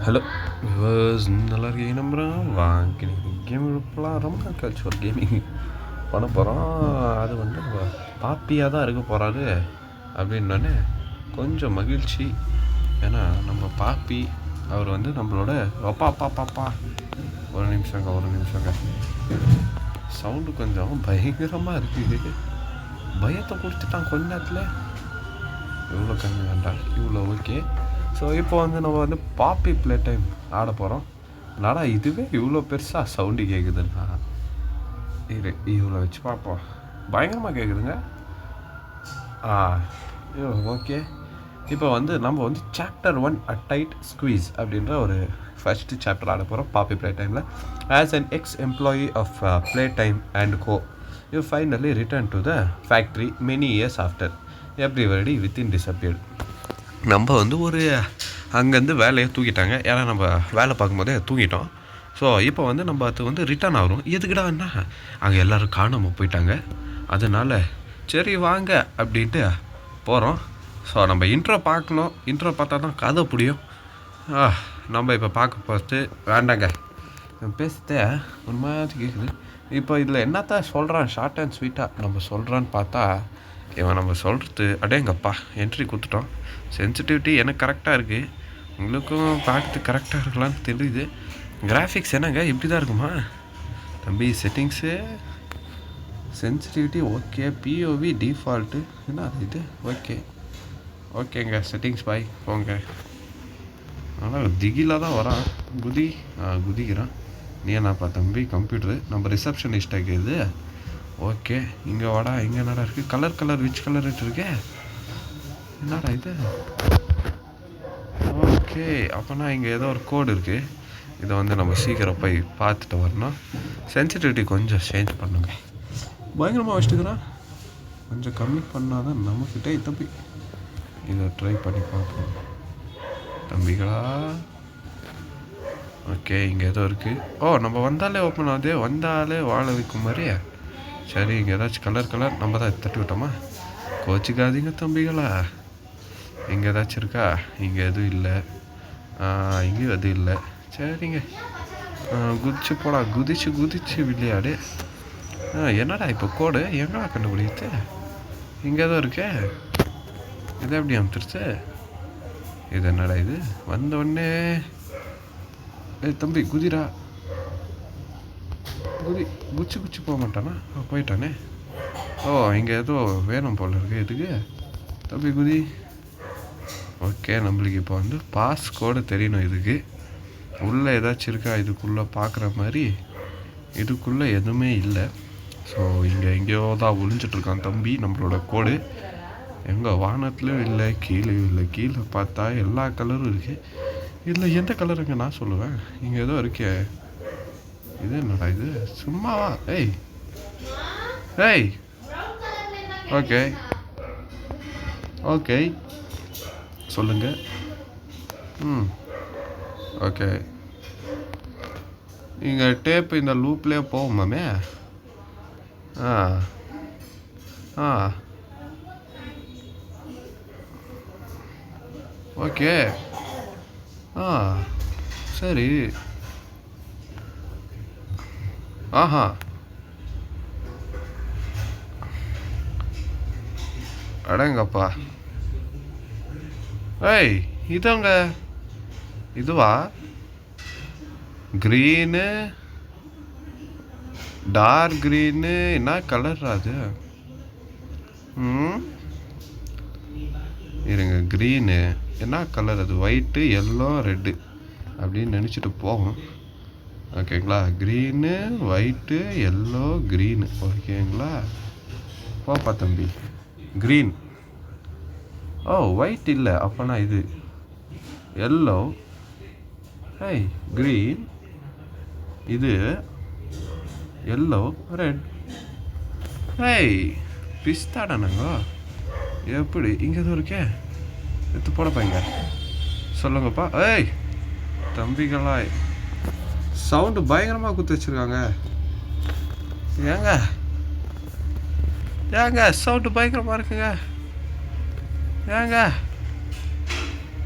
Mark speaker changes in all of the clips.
Speaker 1: Hello viewers, நல்லா இருக்கீங்க நம்புகிறேன். வாங்க கேம் இப்போலாம் ரொம்ப நாள் கழிச்சு ஒரு கேமிங் பண்ண போகிறோம். அது வந்து நம்ம பாப்பியாக தான் இருக்க போகிறாரு அப்படின்னோடனே கொஞ்சம் மகிழ்ச்சி. ஏன்னா நம்ம பாப்பி அவர் வந்து நம்மளோட அப்பா அப்பா பாப்பா. ஒரு நிமிஷங்க சவுண்டு கொஞ்சம் பயங்கரமாக இருக்குது. பயத்தை கொடுத்துட்டான் கொஞ்ச நேரத்தில். இவ்வளோ கம்மி வேண்டாம், இவ்வளோ ஓகே. ஸோ இப்போ வந்து நம்ம வந்து பாப்பி ப்ளே டைம் ஆட போகிறோம். என்னடா இதுவே இவ்வளோ பெருசாக சவுண்டு கேட்குதுண்ணா. இவ்வளோ வச்சு பார்ப்போம். பயங்கரமாக கேட்குதுங்க. ஓகே. இப்போ வந்து நம்ம வந்து சாப்டர் 1 அ டைட் ஸ்குவீஸ் அப்படின்ற ஒரு ஃபஸ்ட்டு சாப்டர் ஆட போகிறோம் பாப்பி ப்ளே டைமில். As an ex employee of Playtime and co you finally return to the factory many years after everybody within disappeared. நம்ம வந்து ஒரு அங்கேருந்து வேலையை தூக்கிட்டாங்க. ஏன்னா நம்ம வேலை பார்க்கும்போதே தூங்கிட்டோம். ஸோ இப்போ வந்து நம்ம அது வந்து ரிட்டர்ன் ஆகிறோம். எதுக்குடான்னா அங்கே எல்லோரும் காணாமல் போயிட்டாங்க. அதனால் சரி வாங்க அப்படின்ட்டு போகிறோம். ஸோ நம்ம இன்ட்ரோ பார்க்கணும். இன்ட்ரோ பார்த்தா தான் கதை புரியும். நம்ம இப்போ பார்க்க பார்த்து வேண்டாங்க பேசுதே ஒரு மாதிரி கேட்குது. இப்போ இதில் என்னத்தான் சொல்கிறான் ஷார்ட் அண்ட் ஸ்வீட்டாக நம்ம சொல்கிறான்னு பார்த்தா இவன் நம்ம சொல்கிறது அடேங்கப்பா என்ட்ரி கொடுத்துட்டோம். சென்சிட்டிவிட்டி எனக்கு கரெக்டாக இருக்குது, உங்களுக்கும் பார்க்கறதுக்கு கரெக்டாக இருக்கலான்னு தெரியுது. கிராஃபிக்ஸ் என்னங்க இப்படி தான் இருக்குமா தம்பி? Settings sensitivity okay, POV default என்ன அது இது ஓகேங்க. செட்டிங்ஸ் பாய் போங்க. ஆனால் திகிலாக தான் வரான். குதிக்கிறான். நீ என்னப்பா தம்பி கம்ப்யூட்டரு நம்ம ரிசப்ஷனிஸ்டாக இது. ஓகே, இங்கே வாடா. இங்கே என்னடா இருக்குது? கலர் விச் கலர் இருக்கே என்னடா இது? ஓகே, அப்போனா இங்கே ஏதோ ஒரு கோடு இருக்குது. இதை வந்து நம்ம சீக்கிரம் போய் பார்த்துட்டு வரணும். சென்சிட்டிவிட்டி கொஞ்சம் சேஞ்ச் பண்ணுங்க. பயங்கரமாக வச்சுட்டுக்கிறான். கொஞ்சம் கம்மி பண்ணால் தான் நமக்கிட்டே தம்பி இதை ட்ரை பண்ணி பார்ப்போம் தம்பிகளா. ஓகே, இங்கே ஏதோ இருக்குது. நம்ம வந்தாலே ஓப்பன் ஆகுது. வந்தாலே வாழ வைக்கும் மாதிரி. சரி, இங்கே ஏதாச்சும் கலர் நம்ம தான் தட்டி விட்டோமா? கோச்சிக்காதீங்க தம்பிகளா. இங்கே ஏதாச்சும் இருக்கா? இங்கே எதுவும் இல்லை. இங்கேயும் எதுவும் இல்லை. சரிங்க, குதிச்சு போடா. குதிச்சு விளையாடு. என்னடா இப்போ கோடு எங்கடா கண்டுபிடித்து? இங்கே எதுவும் இருக்கே. இது எப்படி அமுத்துருச்சு? இது என்னடா இது? வந்தோடனே தம்பி குதிரா. குச்சி போக மாட்டானா? போயிட்டானே. இங்கே ஏதோ வேணும் போல இருக்கு. எதுக்கு தம்பி குதி? ஓகே, நம்மளுக்கு இப்போ வந்து பாஸ் கோடு தெரியணும். இதுக்கு உள்ளே ஏதாச்சும் இருக்கா? இதுக்குள்ளே பார்க்குற மாதிரி இதுக்குள்ளே எதுவுமே இல்லை. ஸோ இங்கே எங்கேயோ தான் ஒளிஞ்சிட்ருக்கான் தம்பி நம்மளோட கோடு. எங்கே வானத்துலேயும் இல்லை, கீழேயும் இல்லை. கீழே பார்த்தா எல்லா கலரும் இருக்குது. இதில் எந்த கலருங்க நான் சொல்லுவேன்? இங்கே ஏதோ இருக்கே. இது என்னடா இது? சும்மாவா? ஏய் ஓகே சொல்லுங்க. ஓகே, இங்கே டேப்பு இந்த லூப்லேயே போகுமாமே. ஓகே. சரி. அடங்கப்பா. இதுங்க இதுவா? க்ரீனு, டார்க் க்ரீனு, என்ன கலர் அது? இருங்க, க்ரீனு என்ன கலர் அது? ஒயிட்டு, எல்லோ, ரெட்டு அப்படின்னு நினச்சிட்டு போகும். ஓகேங்களா? Green, white, yellow, green. ஓகேங்களா? போப்பா தம்பி. க்ரீன். ஒயிட் இல்லை. அப்போனா இது எல்லோ. க்ரீன், இது எல்லோ, ரெட். பிஸ்தாடானாங்க எப்படி? இங்கே எதுவும் இருக்கே. எடுத்து போடப்பாங்க. சொல்லுங்கப்பா. தம்பிகளா, சவுண்டு பயங்கரமாக குத்து வச்சுருக்காங்க. ஏங்க சவுண்டு பயங்கரமாக இருக்குங்க. ஏங்க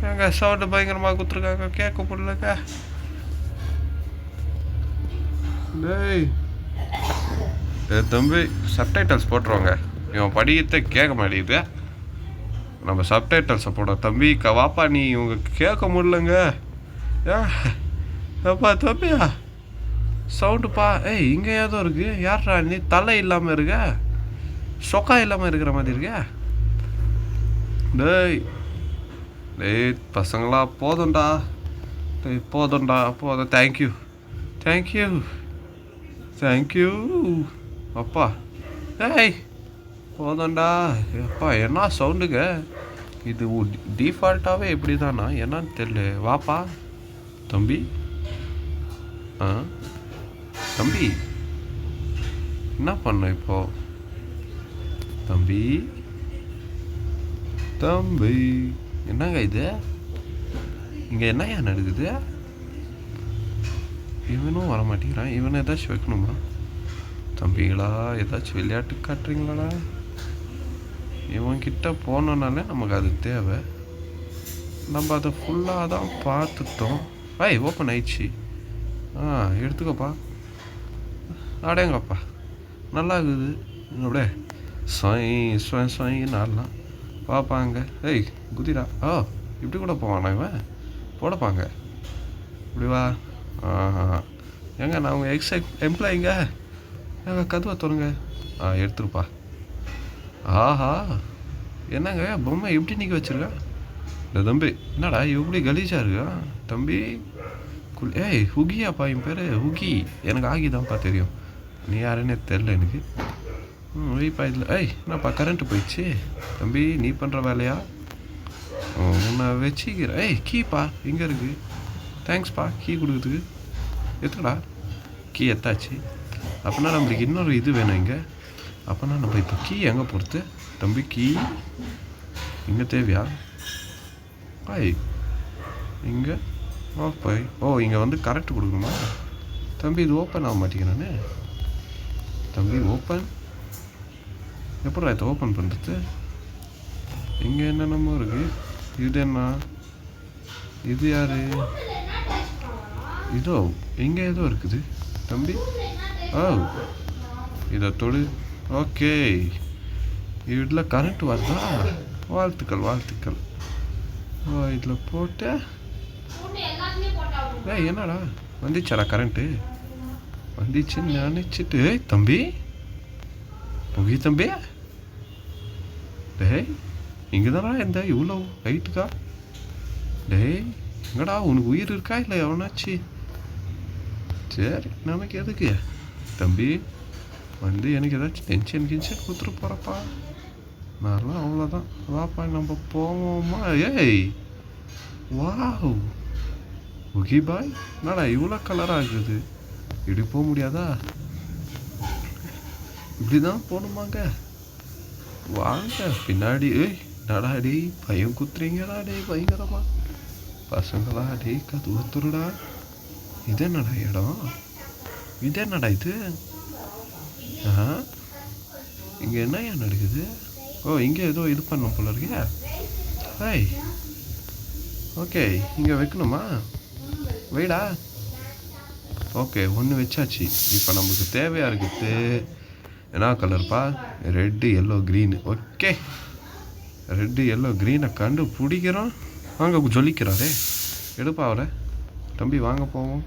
Speaker 1: ஏங்க சவுண்டு பயங்கரமாக கொடுத்துருக்காங்க, கேட்க முடியலங்க. டேய் தம்பி, சப்டைட்டல்ஸ் போட்டுருவாங்க. இவன் படிக்கிறத கேட்க மாட்டேங்குது. நம்ம சப்டைட்டல்ஸை போடுறோம். தம்பி வாப்பா, நீ இவங்க கேட்க முடியலங்க. அப்பா தம்பியா சவுண்டுப்பா. ஏய் இங்கே ஏதோ இருக்கு. யார்ரா நீ? தலை இல்லாமல் இருக்க, சொக்கா இல்லாமல் இருக்கிற மாதிரி இருக்க. டேய் டேய் பசங்களா, போதும்டா. டேய் போதும்டா, போதும். தேங்க்யூ தேங்க்யூ தேங்க்யூ அப்பா. ஏய் போதும்டா. அப்பா என்ன சவுண்டுங்க இது? டிஃபால்ட்டாகவே எப்படி தானா என்னன்னு தெரியல. வாப்பா தம்பி. தம்பி என்ன பண்ண இப்போ? தம்பி தம்பி என்னங்க இது? இங்கே என்னையா நடக்குது? இவனும் வர மாட்டேங்கிறான். இவனை ஏதாச்சும் வைக்கணுமா? தம்பிங்களா ஏதாச்சும் விளையாட்டு காட்டுறீங்களாடா? இவன்கிட்ட போனோன்னாலே நமக்கு அது தேவை. நம்ம அதை ஃபுல்லாக தான் பார்த்துட்டோம். ஓப்பன் ஆயிடுச்சு. எடுத்துக்கோப்பா. அடேங்கப்பா நல்லா இருக்குது. அப்படியே நாடலாம் பார்ப்பாங்க. குதிரா. இப்படி கூட போவானா இவன்? போடப்பாங்க இப்படி வா. ஏங்க நான் உங்கள் எம்ப்ளாயிங்க. ஏங்க கதவை தருங்க. எடுத்துருப்பா. ஆஹா என்னங்க பொம்மை எப்படி நிற்க வச்சுருக்கேன்? இந்த தம்பி என்னடா எப்படி கலீஜாக இருக்கா தம்பி? ஹுகியாப்பா என் பேர் ஹுகி. எனக்கு ஆகிதான்ப்பா தெரியும். நீ யாருன்னே தெரில எனக்கு. வெய்ப்பா இதில். என்னப்பா கரண்ட்டு போயிடுச்சு தம்பி? நீ பண்ணுற வேலையா? உன்னை வச்சுக்கிறேன். கீப்பா இங்கே இருக்குது. தேங்க்ஸ்ப்பா கீ கொடுக்குறதுக்கு. எத்துக்கடா கீ எத்தாச்சு. அப்படின்னா நம்மளுக்கு இன்னொரு இது வேணும் இங்கே. அப்போனா நம்ம இப்போ கீ எங்கே பொறுத்து தம்பி? கீ இங்கே தேவையா? இங்கே இங்கே வந்து கரெக்டு கொடுக்கணுமா தம்பி? இது ஓப்பன் ஆக மாட்டேங்கிறானே தம்பி. ஓப்பன் எப்படா இதை ஓப்பன் பண்ணுறது? இங்கே என்னென்னமோ இருக்குது. இது என்ன? இது யார்? இதோ இங்கே ஏதோ இருக்குது தம்பி. இதை தொடு. ஓகே இதில் கரண்ட் வருதா? வாழ்த்துக்கள் வாழ்த்துக்கள். இதில் போட்டு என்னடா வந்துச்சாடா கரண்ட்டு? வந்துச்சுன்னு நினச்சிட்டு தம்பி புகி தம்பி. இங்கே தானா இந்த இவ்வளோ ஹைட்டுக்கா? எங்கடா உனக்கு உயிர் இருக்கா இல்லை எவனாச்சு? சரி நமக்கு எதுக்கு தம்பி வந்து எனக்கு ஏதாச்சும் டென்ஷன் கொடுத்துட்டு போகிறப்பா. நான்லாம் அவ்வளோதான். வாப்பா நம்ம போவோமா? Wow okay bye. என்னடா இவ்வளோ கலராக இருக்குது? இப்படி போக முடியாதா? இப்படி தான் போகணுமாங்க? வாங்க பின்னாடி. நடாடி பையன் குத்துறீங்கடா பயங்கரமா பசங்களா. கதுவத்துருடா. இது என்னடா இடம்? இது என்னடா இது? இங்கே என்னையா நடக்குது? இங்கே ஏதோ இது பண்ணும் போல இருக்கியா? ஓகே இங்கே வைக்கணுமா? வைடா. ஓகே ஒன்று வச்சாச்சு. இப்போ நமக்கு தேவையாக இருக்குது என்ன கலர்ப்பா? Red yellow green. Okay red yellow க்ரீனை கண்டு பிடிக்கிறோம். வாங்க ஜொலிக்கிறாரே. எடுப்பா அவரை தம்பி. வாங்க போவோம்.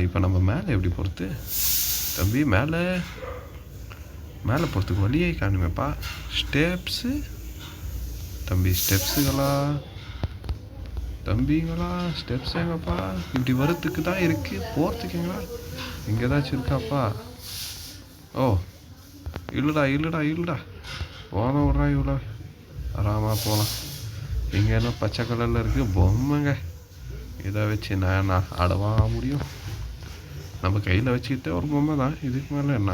Speaker 1: இப்போ நம்ம மேலே எப்படி பொறுத்து தம்பி? மேலே போகிறதுக்கு வழியே காணுமேப்பா. ஸ்டெப்ஸு தம்பி. ஸ்டெப்ஸுங்களா தம்பிங்களா? ஸ்டெப்ஸ் எங்கப்பா? இப்படி வரத்துக்கு தான் இருக்குது. போகிறதுக்குங்களா இங்கே ஏதாச்சும் இருக்காப்பா? இல்லைடா போதும் விட்றா. இவ்வளோ ஆறாமல் போகலாம். இங்கே என்ன பச்சை கலரில் இருக்குது பொம்மைங்க. இதை வச்சு நான் ஆடவா முடியும்? நம்ம கையில் வச்சுக்கிட்டே ஒரு பொம்மை தான். இதுக்கு மேலே என்ன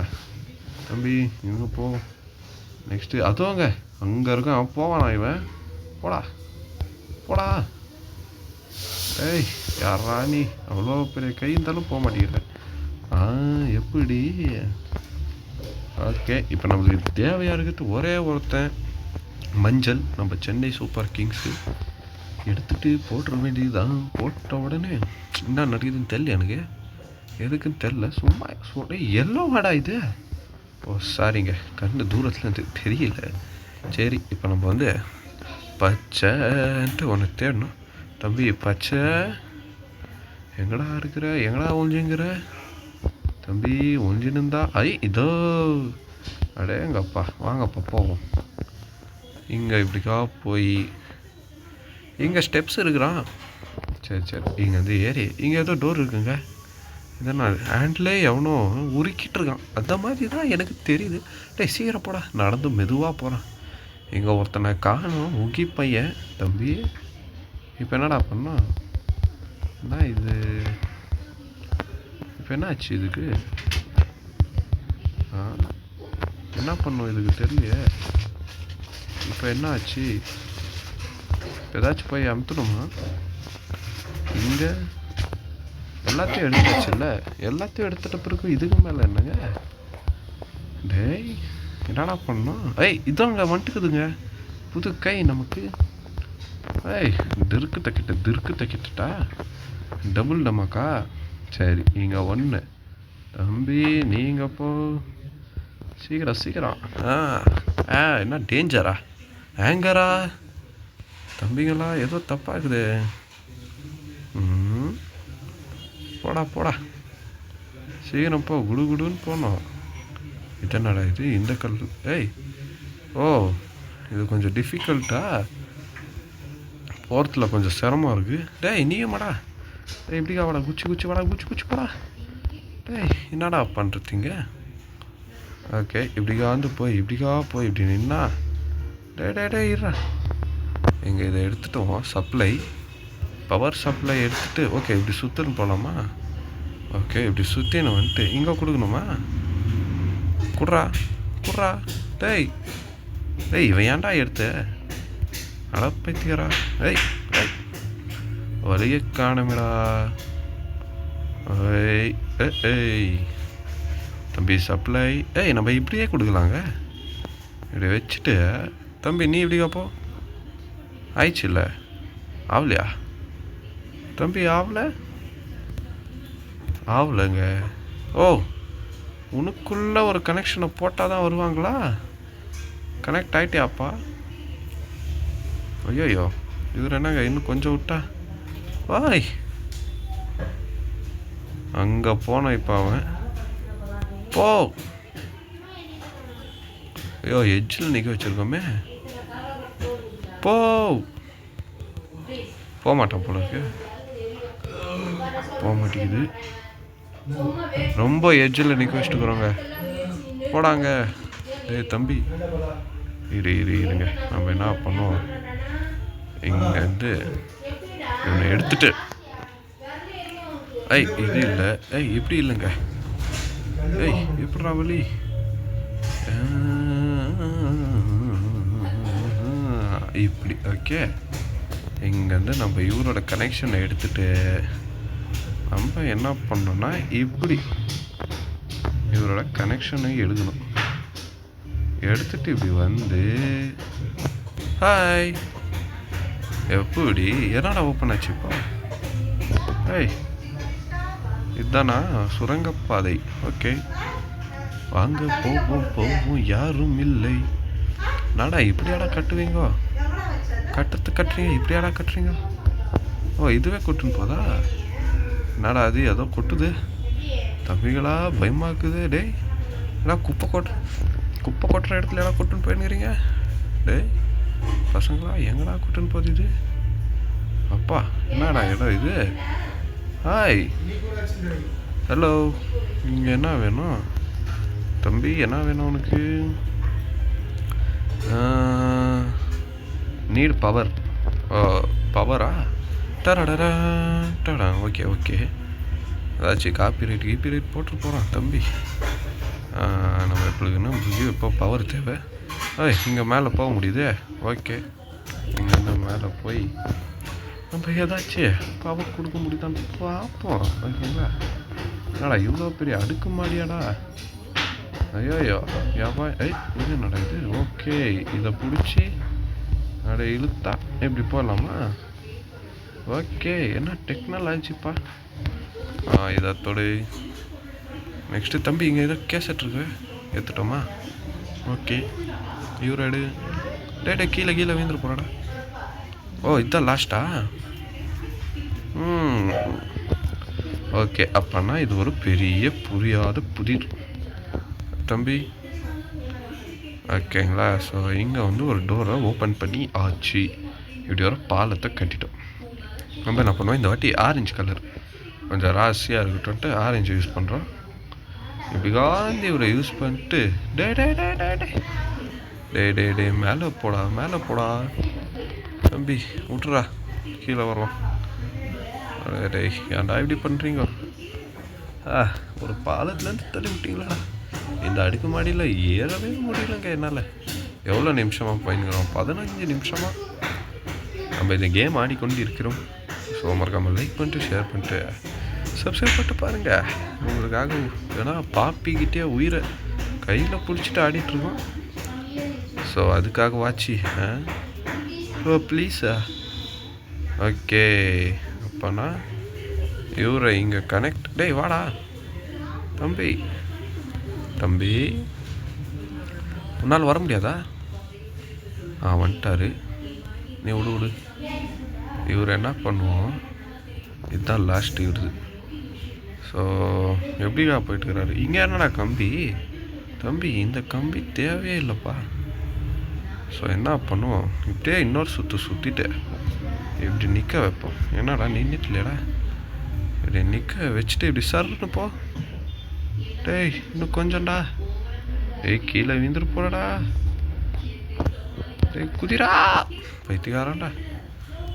Speaker 1: தம்பி? இவங்க போவோம். நெக்ஸ்ட்டு அதுவாங்க அங்கே இருக்கும். போவானா இவன்? போடா. யாரா நீ? அவ்வளோ பெரிய கை இருந்தாலும் போக மாட்டேங்கிற. எப்படி? ஓகே இப்போ நம்மளுக்கு தேவையாக இருக்கிறது ஒரே ஒருத்தன் மஞ்சள். நம்ம சென்னை சூப்பர் கிங்ஸு எடுத்துகிட்டு போட்டுற வேண்டியதுதான். போட்ட உடனே என்ன நடக்குதுன்னு தெரியல எனக்கு, எதுக்குன்னு தெரில. சும்மா எல்லோ வாடா இது. ஓ சாரிங்க, கண்ணு தூரத்தில் இருந்து தெரியல. சரி, இப்போ நம்ம வந்து பச்சைன்ட்டு ஒன்று தேடணும். தம்பி பச்சை எங்கடா இருக்கிற, எங்கடா ஒழிஞ்சுங்கிற தம்பி? ஒழிஞ்சுனுந்தா இதோ அடேங்கப்பா, வாங்கப்பா போவோம். இங்கே இப்படிக்கா போய் இங்கே ஸ்டெப்ஸ் இருக்கிறான். சரி இங்கே வந்து ஏறி இங்கே ஏதோ டோர் இருக்குங்க. இதனால் ஹேண்டிலே எவனோ உருக்கிட்டு இருக்கான், அந்த மாதிரி தான் எனக்கு தெரியுது. சீக்கிரம் போடா, நடந்து மெதுவாக போகிறான். இங்கே ஒருத்தனை காணும், உகி பையன். தம்பி இப்போ என்னடா பண்ணா? என்ன இது இப்போ என்ன ஆச்சு இதுக்கு? என்ன பண்ணும் இதுக்கு தெரியலையே. இப்போ என்ன ஆச்சு? ஏதாச்சும் போய் அமுத்தணுமா? இங்கே எல்லாத்தையும் எடுத்தாச்சுல்ல, எல்லாத்தையும் எடுத்துகிட்ட பிறகு இதுக்கு மேலே என்னங்க? டேய் என்னடா பண்ணோம்? இதாங்க வந்துட்டுக்குதுங்க புது கை நமக்கு. திருக்கு தக்கிட்டா டபுள் டமாக்கா. சரி இங்கே ஒன்று. தம்பி நீங்கள் போ, சீக்கிரம். என்ன டேஞ்சரா, ஆங்கரா தம்பிங்களா? ஏதோ தப்பாகுது. போடா சீக்கிரம் போ, குடுன்னு போனோம். இதனடா இது, இந்த கல். ஓ இது கொஞ்சம் டிஃபிகல்ட்டா, போகிறதுல கொஞ்சம் சிரமம் இருக்குது. நீயமாடா இப்படிக்கா வாடா, குச்சி வாடா, குச்சி போடா. என்னடா பண்ணுறீங்க? ஓகே இப்படிக்கா வந்து போய் இப்படி நின்னா. இருடா, இங்கே இதை எடுத்துட்டோம். சப்ளை, பவர் சப்ளை எடுத்துகிட்டு ஓகே இப்படி சுற்றுன்னு போகலாமா? ஓகே இப்படி சுற்றின்னு வந்துட்டு இங்கே கொடுக்கணுமா? குட்றா. இவன் ஏன்டா எடுத்த? அடப்பைத்தியரா. வலிய காணமிடா. தம்பி சப்ளை. நம்ம இப்படியே கொடுக்கலாங்க. இப்படி வச்சுட்டு தம்பி நீ இப்படி காப்போ. ஆயிடுச்சு இல்லை? ஆகலையா தம்பி? ஆகலைங்க. ஓ உனக்குள்ளே ஒரு கனெக்ஷனை போட்டால் தான் வருவாங்களா? கனெக்ட் ஆகிட்டியாப்பா? ஐயோ இவர் என்னங்க இன்னும் கொஞ்சம் விட்டா. அங்கே போன இப்போ அவன் போ. ஐயோ எட்ஜில் நிற்க வச்சுருக்கோமே. போக மாட்டான் போல இருக்கு, போக மாட்டேங்குது. ரொம்ப எட்ஜில் நிற்க வச்சுட்டுக்குறோங்க. போடாங்க. தம்பி இருங்க, நம்ம என்ன பண்ணுவோம், இங்கேருந்து இவனை எடுத்துட்டு இது இல்லை. இப்படி இல்லைங்க. எப்படா வழி? இப்படி ஓகே. இங்கேருந்து நம்ம இவரோட கனெக்ஷனை எடுத்துட்டு நம்ம என்ன பண்ணோம்னா இப்படி இவரோட கனெக்ஷனை எடுக்கணும். எடுத்துட்டு இப்படி வந்து எப்படி என்னடா ஓப்பன் ஆச்சு இப்போ? இதுதானா சுரங்கப்பாதை? ஓகே வாங்க போவோம் யாரும் இல்லை. நாடா இப்படியாடா கட்டுவீங்க? கட்டுறீங்க இப்படியாடா கட்டுறீங்க? ஓ இதுவே கொட்டுன்னு போதா? என்னடா அது ஏதோ கொட்டுது தம்பிகளா, பயமாக்குது. ஏன்னா குப்பை கொட்டுற இடத்துல எல்லாம் கொட்டுன்னு போயிருக்கிறீங்க. பசங்களா எங்கடா கொட்டுன்னு போகுது இது? அப்பா என்னடா இடம் இது? ஹலோ, இங்கே என்ன வேணும் தம்பி? என்ன வேணும் உனக்கு? Need power. பவரா? டடா. ஓகே ஏதாச்சும் காப்பிரைட் போட்டு போகிறான் தம்பி. நம்ம நம்மளுக்கு இப்போ பவர் தேவை. இங்கே மேலே போக முடியுது. ஓகே இங்கேருந்து மேலே போய் நம்ம ஏதாச்சும் பவர் கொடுக்க முடியுதான்னு பார்ப்போம். ஓகேங்களா? என்னடா இவ்வளோ பெரிய அடுக்கு மாடியாடா? ஐயோ யாபா. இது நடக்குது. ஓகே இதை பிடிச்சி இழுத்தா எப்படி போகலாமா? ஓகே, என்ன டெக்னாலஜிப்பா. இதை தொடு. நெக்ஸ்ட்டு தம்பி இங்கே ஏதோ கேசட் இருக்கு, எடுத்துட்டோமா? ஓகே, இவராடு டே கீழே வீந்துட்டு போகிறாடா. ஓ, இதுதான் லாஸ்ட்டா? ஓகே, அப்போனா இது ஒரு பெரிய புரியாத புதிர் தம்பி. ஓகேங்களா? ஸோ இங்கே வந்து ஒரு டோரை ஓப்பன் பண்ணி ஆச்சு. இப்படி ஒரு பாலத்தை கட்டிட்டோம். நம்ம என்ன பண்ணுவோம், இந்த வாட்டி ஆரஞ்சு கலர் கொஞ்சம் ராசியாக இருக்கட்டும்ட்டு ஆரஞ்சு யூஸ் பண்ணுறோம். இப்படி காந்தி இவரை யூஸ் பண்ணிட்டு டே டே டே டே டே டே டே டே மேலே போடா தம்பி, விட்டுறா, கீழே வரலாம். டே ஏன்டா இப்படி பண்ணுறீங்க? ஒரு பாலத்துலேருந்து தள்ளி விட்டீங்களா? இந்த அடுக்கு மாடியில் ஏறவே முடியலங்க என்னால். எவ்வளோ நிமிஷமாக போயின்னுக்கிறோம்? 15 நிமிஷமாக நம்ம இந்த கேம் ஆடிக்கொண்டு இருக்கிறோம். ஸோ மறக்காமல் லைக் பண்ணிட்டு ஷேர் பண்ணிட்டு சப்ஸ்கிரைப் பண்ணிட்டு பாருங்கள். உங்களுக்காக ஏன்னா பாப்பிக்கிட்டே உயிரை கையில் பிடிச்சிட்டு ஆடிட்டுருக்கோம். ஸோ அதுக்காக வாட்சி ஸோ ப்ளீஸா. ஓகே, அப்போனா இவரை இங்கே கனெக்ட். டேய் வாடா தம்பி உன்னால் வர முடியாதா? வந்துட்டாரு. நீ விடு. இவர் என்ன பண்ணுவோம், இதுதான் லாஸ்ட் இவருது. ஸோ எப்படிடா போயிட்டுருக்கிறாரு? இங்கே என்னடா தம்பி இந்த கம்பி தேவையே இல்லைப்பா. ஸோ என்ன பண்ணுவோம், இப்படியே இன்னொரு சுற்றிட்டு இப்படி நிற்க வைப்போம். என்னடா நின்றுட்டு இல்லையடா, இப்படி நிற்க வச்சுட்டு இப்படி சர்ன்னு போ. டேய் இன்னும் கொஞ்சம்டா. கீழே விழுந்துட்டு போடா. டேய் குதிரா, பைத்தியக்காரன்டா.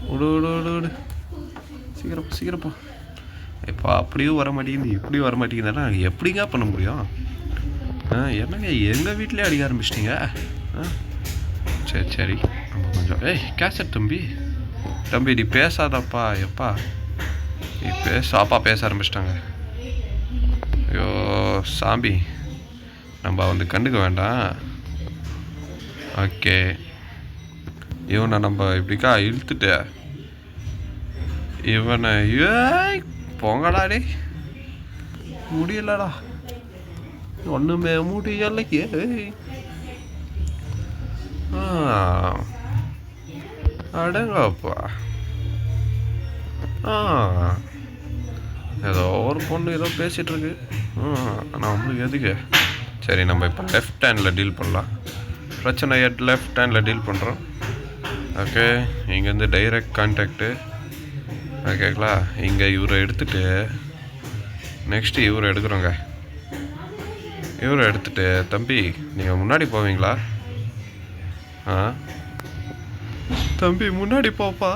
Speaker 1: விடு சீக்கிரப்போ. இப்போ அப்படியும் வர மாட்டேங்குது, இப்படியும் வர மாட்டேங்குதுன்னா எப்படிங்க பண்ண முடியும்? என்னங்க எங்கள் வீட்டிலே அடிக்க ஆரம்பிச்சிட்டிங்க? சரி நம்ம கொஞ்சம் கேசட் தம்பி நீ பேசாதப்பா. எப்பா நீ அப்பா பேச ஆரம்பிச்சிட்டாங்க. ஐயோ சாமி, நம்ம வந்து கண்டுக்க வேண்டாம். ஓகே, இவனை நம்ம இப்படிக்கா இழுத்துட்டு இவனை போங்கடா. டே முடியலடா, ஒன்றுமே முடியலையே. அடங்கப்பா. ஏதோ ஒரு பொண்ணு ஏதோ பேசிகிட்ருக்கு. ஆனால் உங்களுக்கு எதுக்கு? சரி, நம்ம இப்போ லெஃப்ட் ஹேண்டில் டீல் பண்ணலாம். பிரச்சனை லெஃப்ட் ஹேண்டில் டீல் பண்ணுறோம். ஓகே, இங்கேருந்து டைரக்ட் கான்டாக்டு. ஓகேங்களா? இங்கே இவரை எடுத்துகிட்டு நெக்ஸ்ட்டு இவரை எடுக்கிறோங்க. இவரை எடுத்துகிட்டு தம்பி நீங்கள் முன்னாடி போவீங்களா? தம்பி முன்னாடி போப்பா.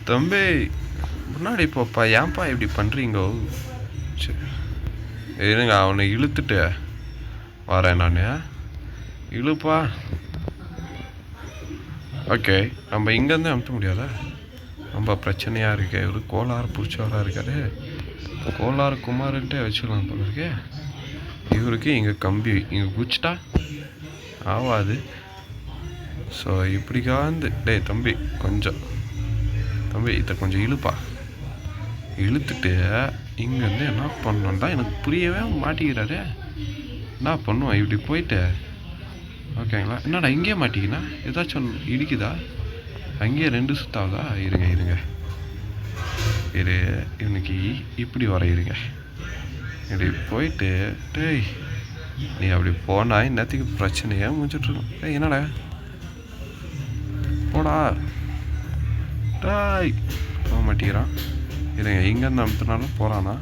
Speaker 1: தம்பி முன்னாடி போப்பா. ஏன்ப்பா இப்படி பண்ணுறீங்கோ? சரி இருங்க, அவனை இழுத்துட்டு வரேன் நான். இழுப்பா. ஓகே, நம்ம இங்கேருந்து அனுப்ப முடியாதா? ரொம்ப பிரச்சனையாக இருக்கு. ஒரு கோளாறு பிடிச்சவராக இருக்காரு. கோளாறு குமார்ன்ட்டே வச்சுக்கலாம் போல இருக்கு. இவருக்கு இங்கே கம்பி இங்கே குச்சிட்டா ஆகாது. ஸோ இப்படிக்காந்து தம்பி இதை கொஞ்சம் இழுப்பா. இழுத்துட்டு இங்கேருந்து என்ன பண்ணோன்னா எனக்கு புரியவே மாட்டிக்கிறாரு. என்ன பண்ணுவோம், இப்படி போயிட்டு ஓகேங்களா? என்னடா இங்கேயே மாட்டிக்கினா? ஏதாச்சும் இடிக்குதா? அங்கேயே 2 சுத்தாவதா? இருங்க இவனுக்கு இப்படி வர இருங்க. இப்படி போயிட்டு டேய் நீ அப்படி போனால் இன்னத்துக்கு பிரச்சனையே முடிஞ்சிட்ருக்கும். என்னடா போடா. டாய் போக மாட்டேங்கிறான். இருங்க, இங்கேருந்து அனுப்புனாலும் போகிறானா?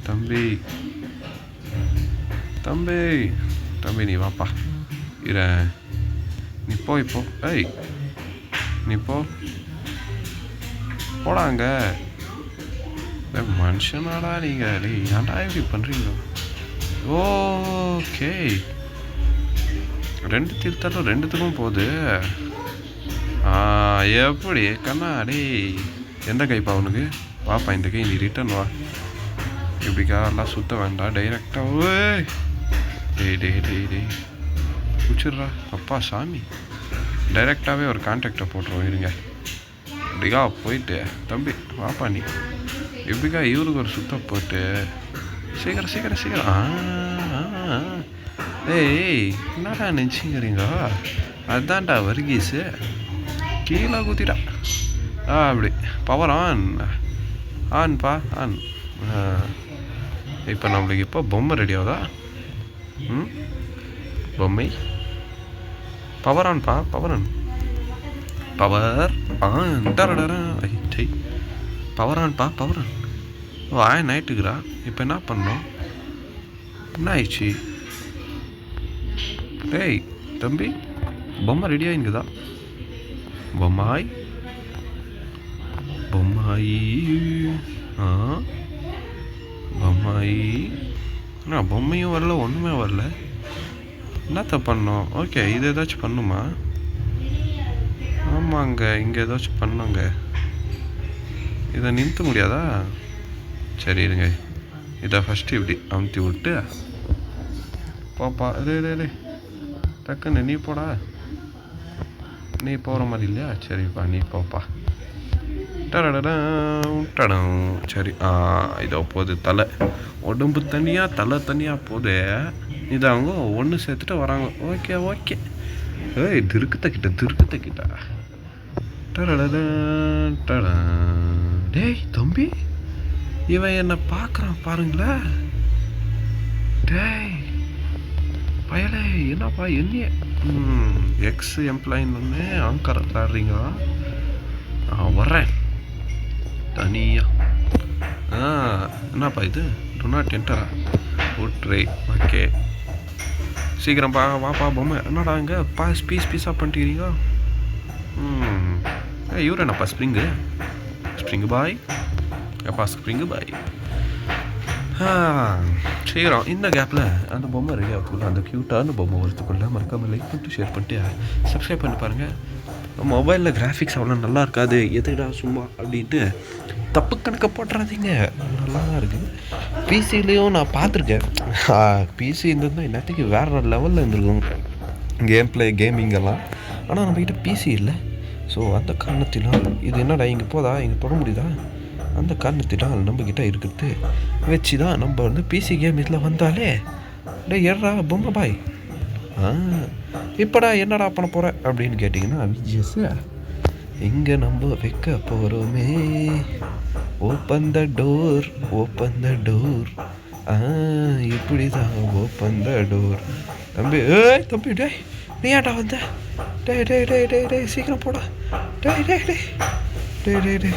Speaker 1: தம்பி நீ வாப்பா. நீ போ இப்போ. நீ போடாங்க. மனுஷனாடா நீங்கள். ஏன்டா இப்படி பண்ணுறீங்க? ஓகே, 2 தீர்த்தாலும் 2த்துக்கும் போகுது. எப்படி கண்ணாடி? எந்த கைப்பா அவனுக்கு? வாப்பா இந்த கை, நீ ரிட்டன் வா. இப்படிக்கா எல்லாம் சுற்ற வேண்டாம், டைரெக்டாக. டேய் குச்சிட்றா. அப்பா சாமி, டைரெக்டாகவே ஒரு கான்டாக்டை போட்டுருவோம். இருங்க, அப்படிக்கா போயிட்டு தம்பி வாப்பா நீ எப்படிக்கா இவருக்கு ஒரு சுத்த போட்டு சீக்கிரம் சீக்கிரம் சீக்கிரம் ஏய் என்னடா நினச்சிங்கிறீங்க அதுதான்டா வர்கீஸு கீழே குத்திடா அப்படி பவர் ஆன்பா ஆன் இப்போ நம்மளுக்கு இப்போ பொம்மை ரெடி ஆகுதா பொம்மை பவர் ஆன்பா பவர் ஆன் பவர் ஆன்பா பவர் ஆன் ஓ நைட்டுக்குறா இப்போ என்ன பண்ணோம் என்ன ஆயிடுச்சு டேய் தம்பி பொம்மை ரெடி ஆகிங்குதா பொம்மாய் அண்ணா பொம்மையும் வரல ஒன்றுமே வரல என்னத்த பண்ணோம் ஓகே இது ஏதாச்சும் பண்ணுமா ஆமாங்க இங்கே ஏதாச்சும் பண்ணோங்க இதை நிறுத்த முடியாதா சரி இருங்க இதை ஃபஸ்ட்டு இப்படி அமுத்தி விட்டு போப்பா டே டக்குன்னு நீ போடா நீ போகிற மாதிரி இல்லையா சரிப்பா நீ போப்பா சரி இதோ போகுது தலை உடம்பு தனியாக தலை தனியாக போகுது இது அவங்க ஒன்று சேர்த்துட்டு வராங்க ஓகே ஏய் திருக்கத்த டேய் தம்பி இவன் என்னை பார்க்குறான் பாருங்களா டேய் பயலே என்னப்பா என்னைய எக்ஸ் எம்ப்ளாயின்னு ஆங்கர் ஆடுறீங்க வர்றேன் தனியாக என்னப்பா இது டு நாட் என்டரா ஓட்ரே ஓகே சீக்கிரம்ப்பா வாப்பா பொம்மை என்னடா இங்கே பீஸாக பண்ணிட்டுக்கிறீங்க இவர் என்னப்பா ஸ்ப்ரிங்கு பாய் எப்பா ஸ்ப்ரிங்கு பாய் சீக்கிரம் இந்த கேப்பில் அந்த பொம்மை ரெடி ஆகுதுக்குள்ள அந்த க்யூட்டான பொம்மை வரத்துக்குள்ள மறக்காமல் லைக் பண்ணிட்டு ஷேர் பண்ணிட்டு சப்ஸ்கிரைப் பண்ணி பாருங்கள் மொபைலில் கிராஃபிக்ஸ் அவ்வளோ நல்லா இருக்காது எதுடா சும்மா அப்படின்ட்டு தப்பு கணக்கை போட்டுறாதீங்க நல்லா தான் இருக்குது பிசிலையும் நான் பார்த்துருக்கேன் பிசி இருந்ததுன்னா என்னத்துக்கு வேறு லெவலில் இருந்திருக்கும் கேமிங்கெல்லாம் ஆனால் நம்மக்கிட்ட பிசி இல்லை ஸோ அந்த காரணத்தினால் இது என்னடா இங்கே போதா இங்கே தொட முடியுதா அந்த காரணத்தினால் நம்மக்கிட்ட இருக்கிறது வச்சு தான் நம்ம வந்து பிசி கேம் இதில் வந்தாலே டே ஏறா பொம்மை பாய் இப்போடா என்னடா பண்ண போகிற அப்படின்னு கேட்டிங்கன்னா விஜிஎஸ் இங்கே நம்ம வைக்க போகிறோமே ஓப்பன் த டோர் இப்படி தான் ஓப்பன் த டோர் தம்பி டேய் நீ ஏன்டா வந்த டே சீக்கிரம் போடா டே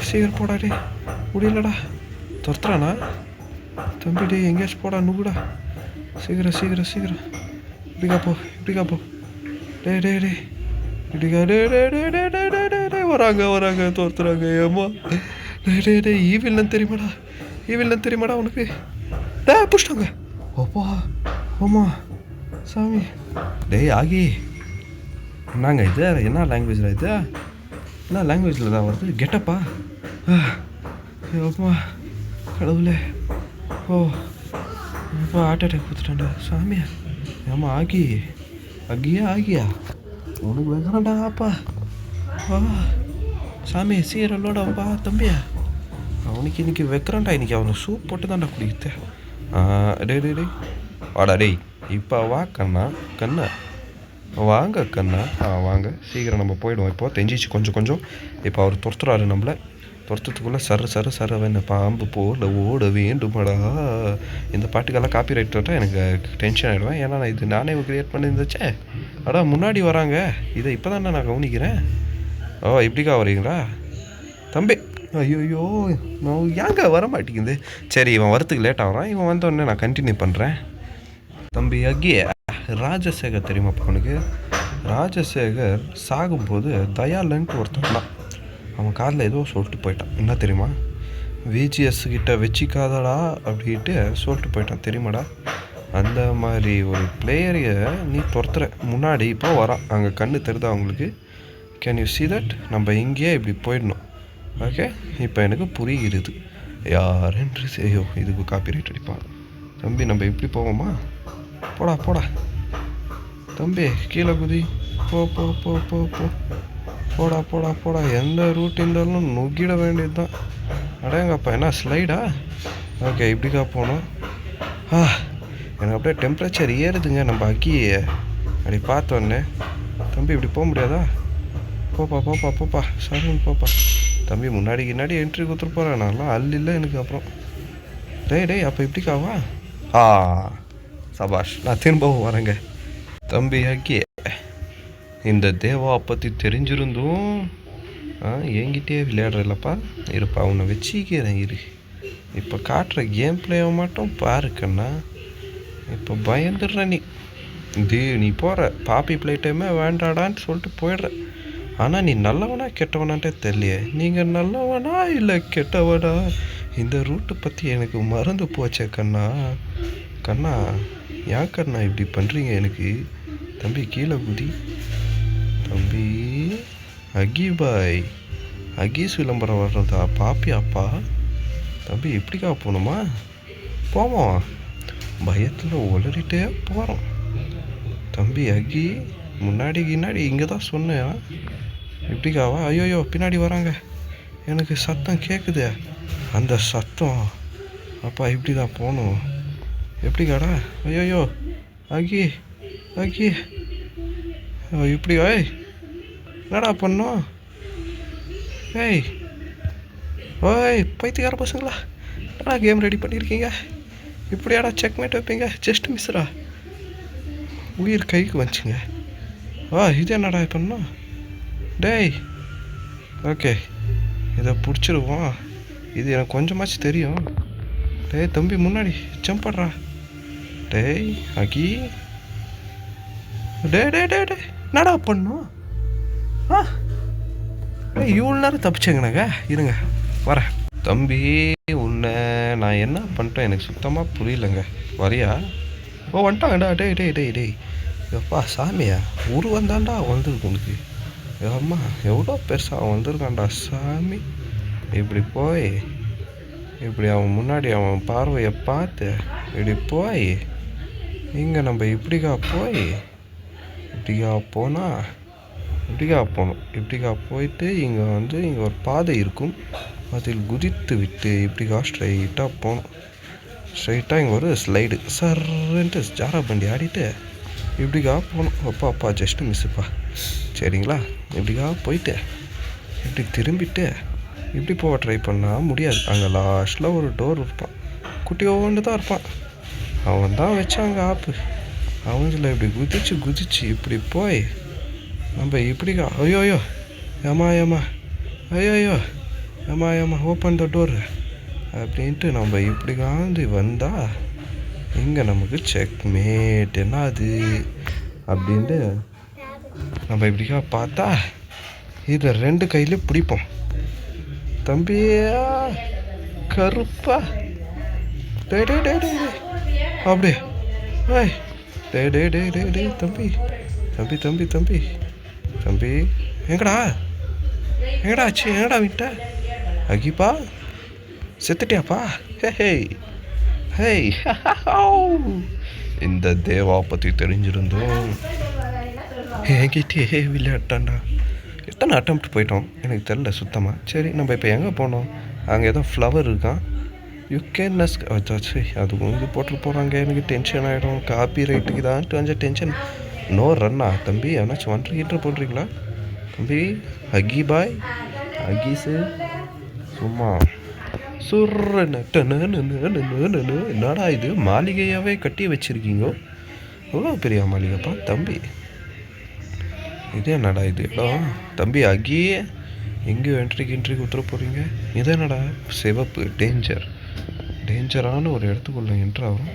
Speaker 1: சீக்கிரம் போடா டே முடியலடா துரத்துறானா தம்பி டே எங்கேயாச்சும் போடா நுகுடா சீக்கிரம் இப்படிக்கா போ டே இப்படிக்கா டே வராங்க துரத்துறாங்க ஏமா டே ஈவில்னு தெரியுமாடா உனக்கு புஷ்டாங்க ஓப்பா ஆமா சாமி டேய் ஆகி என்னங்க இது என்ன லாங்குவேஜில் இது என்ன லாங்குவேஜில் தான் வருது கெட்டப்பா அப்பா கடவுளே அப்பா ஹார்ட் அட்டாக் கொடுத்துட்டான்டா சாமியா ஏமா ஆகியா உனக்கு வைக்கிறான்டா அப்பா சாமி சீரலோடப்பா தம்பியா அவனுக்கு இன்றைக்கி வைக்கிறான்டா இன்றைக்கி அவனை சூப் போட்டு தான்டா குடிக்குது டே வாடா டேய் இப்போ வா கண்ணா வாங்க கண்ணா வாங்க சீக்கிரம் நம்ம போயிடுவோம் இப்போ தெரிஞ்சிச்சு கொஞ்சம் இப்போ அவர் துரத்துறாரு நம்மளை துரத்துறதுக்குள்ளே சர அவன் பாம்பு போல ஓட வேண்டுமாடா இந்த பாட்டுக்கெல்லாம் காப்பி ரைட் விட்டால் எனக்கு டென்ஷன் ஆகிடுவேன் ஏன்னா நான் இது நானே க்ரியேட் பண்ணியிருந்துச்சே முன்னாடி வராங்க இதை இப்போ தான் நான் கவனிக்கிறேன் இப்படிக்கா வரீங்களா தம்பி ஐயோ நான் ஏங்க வர மாட்டேங்குது சரி இவன் வரத்துக்கு லேட் ஆகிறான் இவன் வந்தோடனே நான் கண்டினியூ பண்ணுறேன் தம்பி ராஜசேகர் தெரியுமாப்பா அவனுக்கு ராஜசேகர் சாகும்போது தயாலன்ட்டு ஒருத்தன் தான் அவன் காதில் ஏதோ சொல்லிட்டு போயிட்டான் என்ன தெரியுமா விஜிஎஸ் கிட்ட வச்சிக்காதடா அப்படின்ட்டு சொல்லிட்டு போயிட்டான் தெரியுமாடா அந்த மாதிரி ஒரு பிளேயரையை நீ துரத்துற முன்னாடி இப்போ வரான் அங்கே கண்ணு தெரியுதா அவங்களுக்கு கேன் யூ சி தட் நம்ம இங்கேயே இப்படி போயிடணும் ஓகே இப்போ எனக்கு புரிகிறது யாரென்று செய்யோ இதுக்கு காப்பி ரைட் அடிப்பான் தம்பி நம்ம இப்படி போவோமா போடா தம்பி கீழே குதி போ போடா போடா போடா, எந்த ரூட் இருந்தாலும் நொக்கிட வேண்டியது தான். அடேங்கப்பா, என்ன ஸ்லைடா? ஓகே, இப்படிக்கா போகணும். எனக்கு அப்படியே டெம்பரேச்சர் ஏறுதுங்க நம்ம அக்கியை அப்படி பார்த்தோன்னே. தம்பி இப்படி போக முடியாதா? போப்பா போப்பா போப்பா, சருன்னு போப்பா. தம்பி முன்னாடி என்ட்ரி கொடுத்துட்டு போகிறேன். நான்லாம் இல்லை எனக்கு. அப்புறம் டேய் அப்போ இப்படிக்காவா? சபாஷ், நான் திரும்பவும் வரேங்க. தம்பி அக்கியே, இந்த தேவா பற்றி தெரிஞ்சிருந்தும் என்கிட்டே விளையாடுறல்லப்பா. இருப்பா, உன்னை வச்சிக்கிறேன் இரு. இப்போ காட்டுற கேம் பிளேவை மட்டும் பாருக்கண்ணா. இப்போ பயந்துடுற நீ போகிற பாப்பி பிளே டைமே வேண்டாடான்னு சொல்லிட்டு போயிடுற. ஆனால் நீ நல்லவனா கெட்டவனான்ட்டே தெரியலையே. நீங்கள் நல்லவனா இல்லை கெட்டவனா? இந்த ரூட்டை பற்றி எனக்கு மறந்து போச்சே கண்ணா. ஏன் கண்ணா இப்படி பண்ணுறீங்க எனக்கு? தம்பி கீழே குதி. தம்பி அகீஸ் விளம்பரம் வர்றதா பாப்பியாப்பா? தம்பி எப்படிக்கா போகணுமா? போவோம், பயத்தில் உளறிட்டே போகிறோம். தம்பி அகி, முன்னாடி இங்கே தான் சொன்னேன். எப்படிக்காவா? ஐயோயோ, பின்னாடி வராங்க. எனக்கு சத்தம் கேட்குது. அந்த சத்தம் அப்பா இப்படி தான் போகணும். எப்படிக்காடா? ஐயோயோ அகி இப்படி என்னடா பண்ணோம்? பைத்தியக்கார பசங்களா, என்னடா கேம் ரெடி பண்ணியிருக்கீங்க? இப்படியாடா செக்மேட் வைப்பீங்க? ஜஸ்ட் மிஸ்ரா, உயிர் கைக்கு வந்துச்சுங்க. இது என்னடா பண்ணோம்? டேய் ஓகே, இதை பிடிச்சிருவோம். இது எனக்கு கொஞ்சமாச்சு தெரியும். டேய் தம்பி, முன்னாடி ஜம்ப் பண்ணுறா. டேய் அகி, டே என்னடா பண்ணும்? இவ்வளோ நேரம் தப்பிச்சேங்கண்ணாங்க. இருங்க வரேன். தம்பி, உன்னை நான் என்ன பண்ணிட்டேன் எனக்கு சுத்தமாக புரியலைங்க. வரியா? வந்துட்டாங்கடா. டேய் எப்பா சாமியா, உருவந்தாண்டா வந்திருக்கு உனக்கு. அம்மா எவ்வளோ பெருசாக வந்திருக்கான்டா சாமி. இப்படி போய் இப்படி அவன் முன்னாடி அவன் பார்வையை பார்த்து இப்படி போய் இங்கே நம்ம இப்படிக்கா போய் இப்படிக்கா போனால் இப்படிக்கா போகணும். இப்படிக்கா போயிட்டு இங்கே ஒரு பாதை இருக்கும். அதில் குதித்து விட்டு இப்படிக்கா ஸ்ட்ரைட்டாக போகணும். ஸ்ட்ரைட்டாக இங்கே ஒரு ஸ்லைடு சர்ன்ட்டு ஜாரா பண்டி ஆடிட்டு இப்படிக்கா போகணும். அப்பா ஜஸ்ட்டு மிஸ்ஸுப்பா. சரிங்களா? இப்படிக்கா போயிட்டு இப்படி திரும்பிட்டு இப்படி போக ட்ரை பண்ணால் முடியாது. அங்கே லாஸ்ட்டில் ஒரு டோர் இருப்பான், குட்டியோண்டு தான் இருப்பான். அவன் தான் வச்சாங்க ஆப்பு. அவனில் இப்படி குதிச்சு இப்படி போய் நம்ம இப்படிக்கா ஐயோயோ ஏமா ஐயோயோ ஏமா ஓப்பன் த டோர் அப்படின்ட்டு நம்ம இப்படிக்காந்து வந்தால் இங்கே நமக்கு செக்மேட். என்ன அது அப்படின்ட்டு நம்ம இப்படிக்கா பார்த்தா இதை 2 கையிலையும் பிடிப்போம். தம்பியா கருப்பா, டே அப்படியே டே தம்பி எங்கடா ஆச்சு? எங்கடா விட்ட? அகிப்பா செத்துட்டியாப்பா? ஹே இந்த தேவா பற்றி தெரிஞ்சிருந்தோம் என்கிட்டே விளையாட்டான்டா. எத்தனை அட்டம்ப்ட் போயிட்டோம் எனக்கு தெரில சுத்தமாக. சரி, நம்ம இப்போ எங்கே போனோம்? அங்கே ஏதோ ஃப்ளவர் இருக்கான். யூகேனஸ் அது வந்து போட்டு போகிறாங்க. எனக்கு டென்ஷன் ஆகிடும். காப்பி ரைட்டுக்கு தான் கொஞ்சம் டென்ஷன். நோ ரன்னா தம்பி, எவனாச்சும் வந்துட்டு போடுறீங்களா தம்பி? அகீஸு சும்மா என்னடா இது மாளிகையாகவே கட்டி வச்சுருக்கீங்க? எவ்வளோ பெரிய மாளிகைப்பா தம்பி. இது என்னடா இது இடம்? தம்பி அகி, எங்கேயோ என்ட்ரி கொடுத்துட போகிறீங்க. இது என்னடா சிவப்பு டேஞ்சரான ஒரு இடத்துக்குள்ள என்ட்ரு ஆகும்.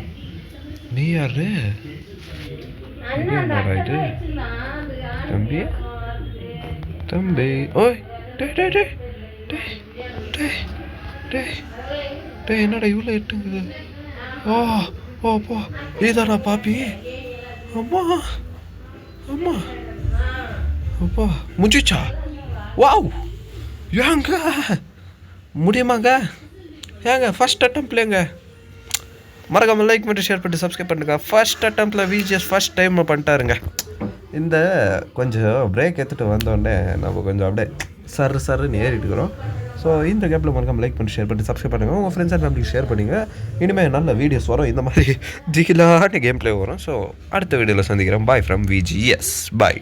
Speaker 1: நீ யாரு? என்னடா இது தம்பி? ஓய் டே என்னடா இவ்வளோ எட்டுங்குது? போ இதாடா பாப்பி. அம்மா அப்பா முடிச்சா? வாவ், ஏங்க முடியுமாங்க? ஏங்க ஃபர்ஸ்ட் அட்டம்ப்ட்லேங்க. மறக்காமல் லைக் பண்ணிட்டு ஷேர் பண்ணிட்டு சப்ஸ்கிரைப் பண்ணுங்க. ஃபர்ஸ்ட் அட்டம்ப்டில் விஜிஎஸ் ஃபர்ஸ்ட் டைம் பண்ணிட்டாருங்க. இந்த கொஞ்சம் பிரேக் எடுத்துகிட்டு வந்தோடனே நம்ம கொஞ்சம் அப்படியே சருன்னு ஏறிட்டு இருக்கிறோம். ஸோ இந்த கேப்பில் மறக்காம லைக் பண்ணி ஷேர் பண்ணி சப்ஸ்கிரைப் பண்ணுங்கள். உங்கள் ஃப்ரெண்ட்ஸ் அண்ட் ஃபேமிலிக்கு ஷேர் பண்ணுங்கள். இனிமேல் நல்ல வீடியோஸ் வரும், இந்த மாதிரி ஜிகிலான கேம் ப்ளே வரும். ஸோ அடுத்த வீடியோவில் சந்திக்கிறேன். Bye from VGS. பாய்.